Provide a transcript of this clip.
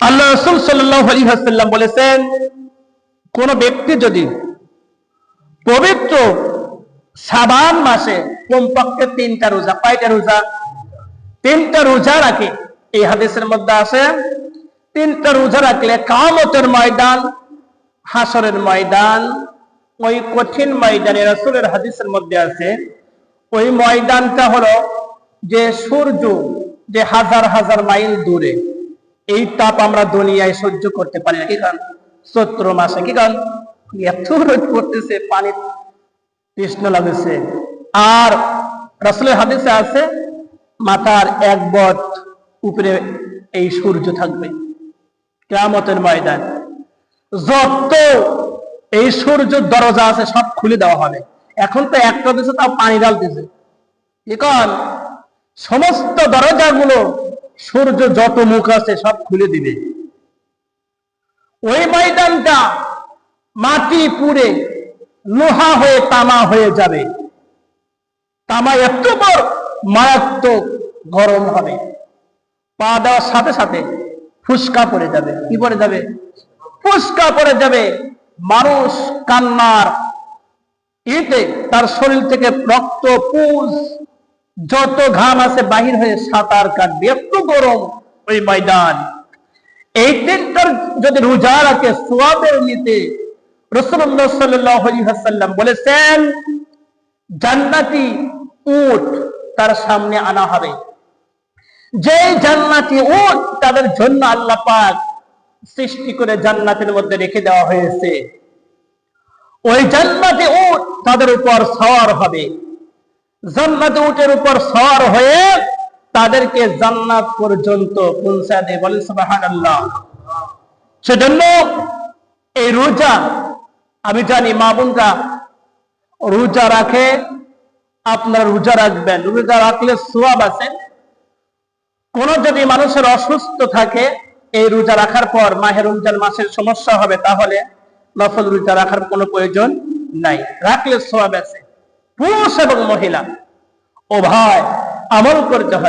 আল্লাহ রাসূল সাল্লাল্লাহু আলাইহি ওয়াসাল্লাম বলেছেন, কোন ব্যক্তি যদি পবিত্র শাবান মাসে কমপক্ষে 3টা রোজা, কয়টা রোজা? 3টা রোজা রাখে। এই হাদিসের মধ্যে আছে 3টা রোজা রাখলে কিয়ামতের ময়দান, হাসরের ময়দান, ওই কঠিন ময়দানে, রাসূলের হাদিসের মধ্যে আছে ওই ময়দানটা হলো যে সূর্য যে হাজার হাজার মাইল দূরে, এই তাপ আমরা দুনিয়ায় সহ্য করতে পারি না। কি কারণ? চৈত্র মাসে কি কারণ এত রোদ পড়তেছে, পানি তৃষ্ণা লাগছে। আর রাসূলের হাদিসে আছে মাথার 1 বট উপরে এই সূর্য থাকবে কিয়ামতের ময়দান। যত এই সূর্যের দরজা আছে সব খুলে দেওয়া হবে। এখন তো একটা দিছে, তাও পানি ঢালতেছে। এখন সমস্ত দরজাগুলো সূর্য যত মুখ আছে সব খুলে দিবে। ওই ময়দানটা মাটি পুড়ে লোহা হয়ে তামা হয়ে যাবে। তামা এত বড় মারাত্মক গরম হবে, পা দেওয়ার সাথে সাথে ফুসকা পড়ে যাবে। কি পড়ে যাবে? ফুসকা পড়ে যাবে। মানুষ কান্নার এতে তার শরীর থেকে রক্ত, পুজ, যত ঘাম আছে বাহির হয়ে সাঁতার কাটবে, এত গরম ওই ময়দান। এই দিনটার যদি রোজা রাখে সওয়াবের নিতে রাসূলুল্লাহ সাল্লাল্লাহু আলাইহি ওয়াসাল্লাম বলেছেন, জান্নাতি উট তার সামনে আনা হবে। যে জান্নাতি উট তাদের জন্য আল্লাহ পাক সৃষ্টি করে জান্নাতের মধ্যে রেখে দেওয়া হয়েছে, ওই জান্নাতি উট তাদের উপর সওয়ার হবে। জান্নাতি উটের উপর সওয়ার হয়ে তাদেরকে জান্নাত পর্যন্ত পৌঁছে দেয়। বলেন সুবহানাল্লাহ। সেজন্য এই রোজা, আমি জানি মা বোনরা রোজা রাখে, আপনারা রোজা রাখবেন। রোজা রাখলে সওয়াব আছে। কোন যদি মানুষের অসুস্থ থাকে, এই রোজা রাখার পর মাহে রমজান মাসের সমস্যা হবে, তাহলে নফল রোজা রাখার কোনো প্রয়োজন নাই। রাখলে সওয়াব আছে। পুরুষ এবং মহিলা উভয় আমল করতে হবে।